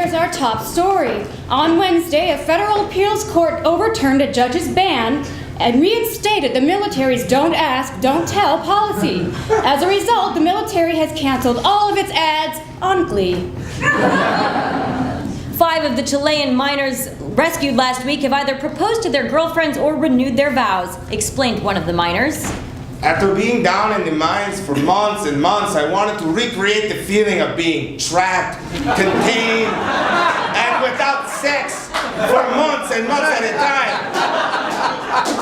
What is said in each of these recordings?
here's our top story. On Wednesday, a federal appeals court overturned a judge's ban and reinstated the military's don't ask, don't tell policy. As a result, the military has canceled all of its ads on Glee. 5 of the Chilean miners rescued last week have either proposed to their girlfriends or renewed their vows, explained one of the miners. After being down in the mines for months and months, I wanted to recreate the feeling of being trapped, contained, and without sex for months and months at a time.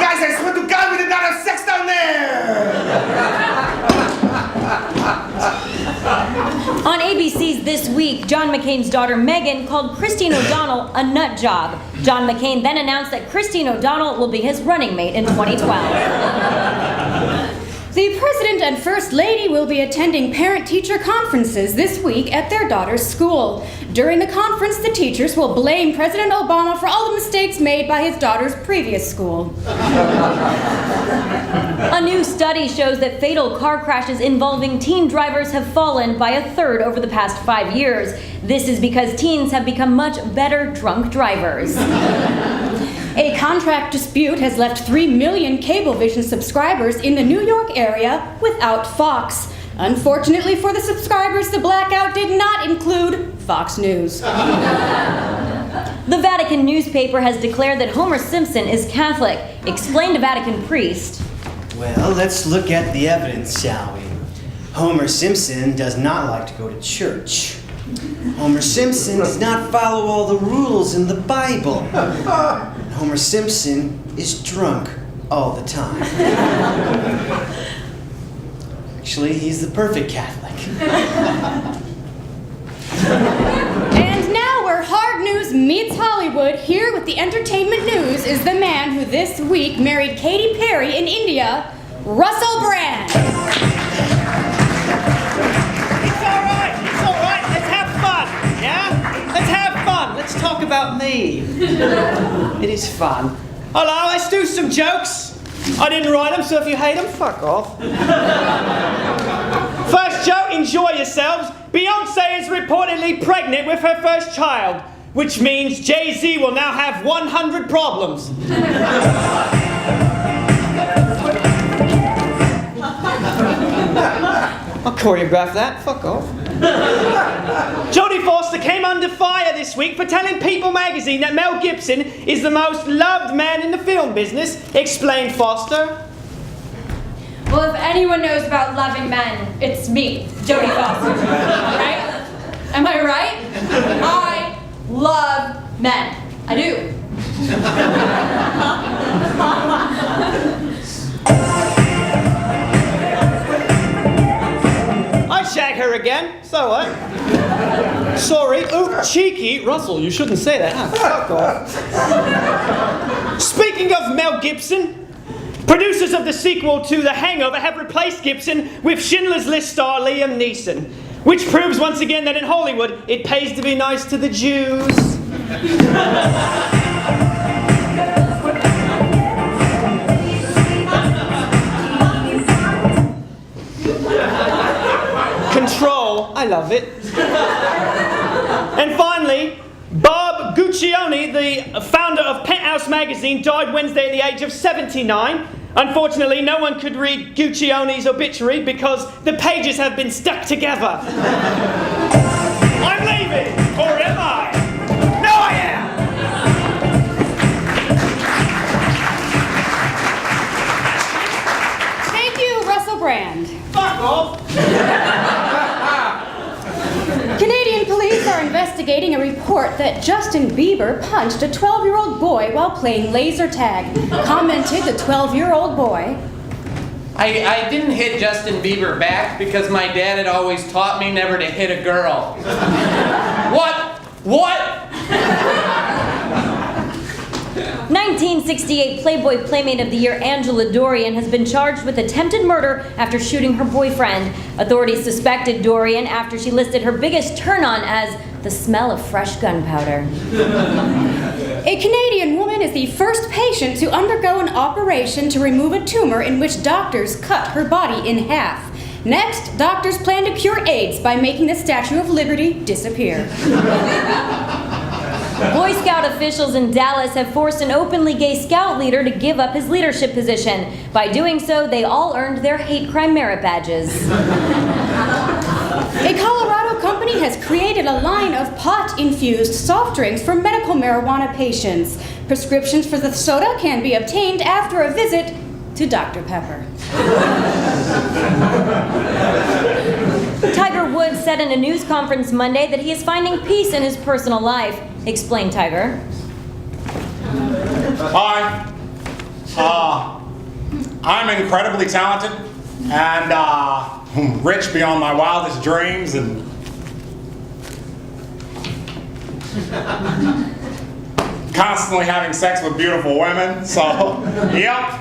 Guys, I swear to God, we did not have sex down there! On ABC's This Week, John McCain's daughter Megyn called Christine O'Donnell a nut job. John McCain then announced that Christine O'Donnell will be his running mate in 2012. The President and First Lady will be attending parent-teacher conferences this week at their daughter's school. During the conference, the teachers will blame President Obama for all the mistakes made by his daughter's previous school. A new study shows that fatal car crashes involving teen drivers have fallen by 1/3 over the past 5 years. This is because teens have become much better drunk drivers. A contract dispute has left 3 million Cablevision subscribers in the New York area without Fox. Unfortunately for the subscribers, the blackout did not include Fox News. The Vatican newspaper has declared that Homer Simpson is Catholic, explained a Vatican priest. Well, let's look at the evidence, shall we? Homer Simpson does not like to go to church. Homer Simpson does not follow all the rules in the Bible. Homer Simpson is drunk all the time. Actually, he's the perfect Catholic. And now where hard news meets Hollywood, here with the entertainment news is the man who this week married Katy Perry in India, Russell Brand. Let's talk about me. It is fun. Hello, let's do some jokes. I didn't write them, so if you hate them, fuck off. First joke, enjoy yourselves. Beyonce is reportedly pregnant with her first child, which means Jay-Z will now have 100 problems. I'll choreograph that, fuck off. Jodie Foster came under fire this week for telling People magazine that Mel Gibson is the most loved man in the film business, explained Foster. Well, if anyone knows about loving men, it's me, Jodie Foster, right? Am I right? I love men. I do. I shag her again, so what? Sorry, oh, cheeky. Russell, you shouldn't say that. Oh, fuck off. Speaking of Mel Gibson, producers of the sequel to The Hangover have replaced Gibson with Schindler's List star Liam Neeson, which proves once again that in Hollywood, it pays to be nice to the Jews. Control, I love it. And finally, Bob Guccione, the founder of Penthouse magazine, died Wednesday at the age of 79. Unfortunately, no one could read Guccione's obituary because the pages have been stuck together. I'm leaving, or am I? No, I am! Thank you, Russell Brand. Fuck off! Canadian police are investigating a report that Justin Bieber punched a 12-year-old boy while playing laser tag. Commented the 12-year-old boy. I didn't hit Justin Bieber back because my dad had always taught me never to hit a girl. What? 1968 Playboy Playmate of the Year Angela Dorian has been charged with attempted murder after shooting her boyfriend. Authorities suspected Dorian after she listed her biggest turn-on as the smell of fresh gunpowder. A Canadian woman is the first patient to undergo an operation to remove a tumor in which doctors cut her body in half. Next, doctors plan to cure AIDS by making the Statue of Liberty disappear. Boy Scout officials in Dallas have forced an openly gay scout leader to give up his leadership position. By doing so, they all earned their hate crime merit badges. A Colorado company has created a line of pot-infused soft drinks for medical marijuana patients. Prescriptions for the soda can be obtained after a visit to Dr. Pepper. Tiger Woods said in a news conference Monday that he is finding peace in his personal life. Explain, Tiger. Hi. I'm incredibly talented and rich beyond my wildest dreams and constantly having sex with beautiful women. So, yep,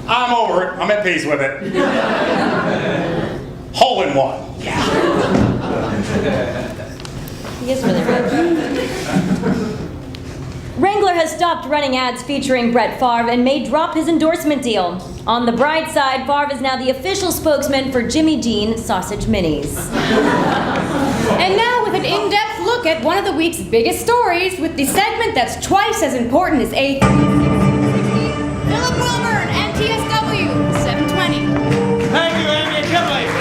I'm over it. I'm at peace with it. Hole in one. He is really rich. Wrangler has stopped running ads featuring Brett Favre and may drop his endorsement deal. On the bright side, Favre is now the official spokesman for Jimmy Dean Sausage Minis. And now with an in-depth look at one of the week's biggest stories with the segment that's twice as important as A360, Phillip, Wilburn, and TSW 720. Thank you, Amy and Kipleigh.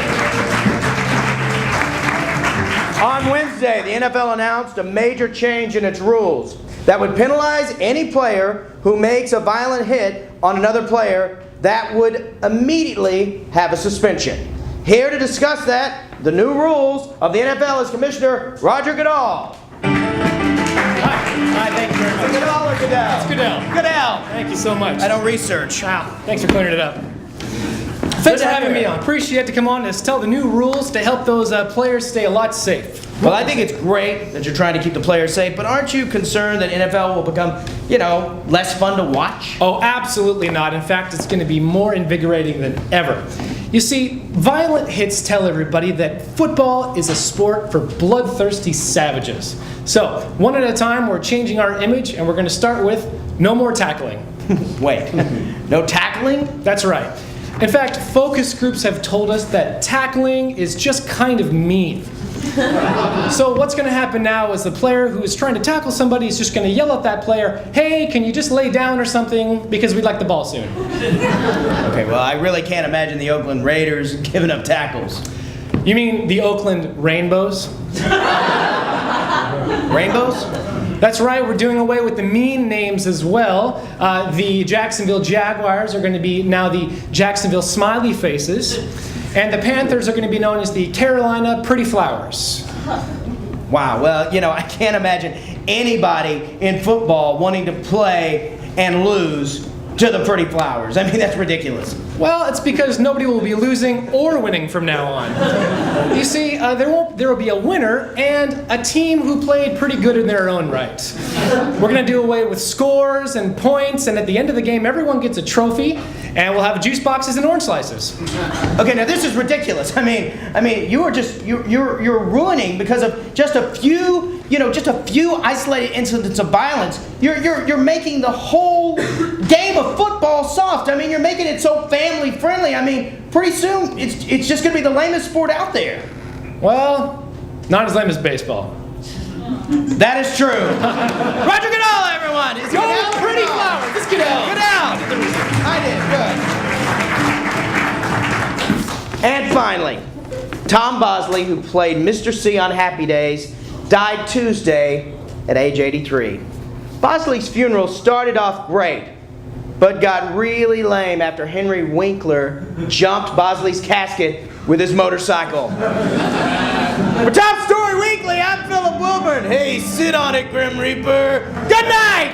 On Wednesday, the NFL announced a major change in its rules that would penalize any player who makes a violent hit on another player that would immediately have a suspension. Here to discuss that, the new rules of the NFL is Commissioner Roger Goodall. Hi, thank you very much. Goodall or Goodell? It's Goodell. Goodell. Thank you so much. I don't research. Wow, thanks for clearing it up. Thanks for having me on. Appreciate to come on and tell the new rules to help those players stay a lot safe. Well, I think it's great that you're trying to keep the players safe, but aren't you concerned that NFL will become, less fun to watch? Oh, absolutely not. In fact, it's going to be more invigorating than ever. You see, violent hits tell everybody that football is a sport for bloodthirsty savages. So, one at a time, we're changing our image, and we're going to start with no more tackling. Wait, no tackling? That's right. In fact, focus groups have told us that tackling is just kind of mean. So what's going to happen now is the player who is trying to tackle somebody is just going to yell at that player, "Hey, can you just lay down or something, because we'd like the ball soon." Okay, well, I really can't imagine the Oakland Raiders giving up tackles. You mean the Oakland Rainbows? Rainbows? That's right, we're doing away with the mean names as well. The Jacksonville Jaguars are going to be now the Jacksonville Smiley Faces. And the Panthers are going to be known as the Carolina Pretty Flowers. Wow, well, I can't imagine anybody in football wanting to play and lose to the Pretty Flowers. I mean, that's ridiculous. Well, it's because nobody will be losing or winning from now on. You see, there will be a winner and a team who played pretty good in their own right. We're going to do away with scores and points, and at the end of the game, everyone gets a trophy, and we'll have juice boxes and orange slices. Okay, now this is ridiculous. I mean, you're ruining because of just a few isolated incidents of violence. You're making the whole game of football soft. I mean, you're making it so family friendly. I mean, pretty soon it's just going to be the lamest sport out there. Well, not as lame as baseball. That is true. Roger Goodall, everyone. Is Go Pretty Flowers. Let's get out. Goodall. I did good. And finally, Tom Bosley, who played Mr. C on Happy Days, died Tuesday at age 83. Bosley's funeral started off great, but got really lame after Henry Winkler jumped Bosley's casket with his motorcycle. For Top Story Weekly, I'm Phillip Wilburn. Hey, sit on it, Grim Reaper. Good night!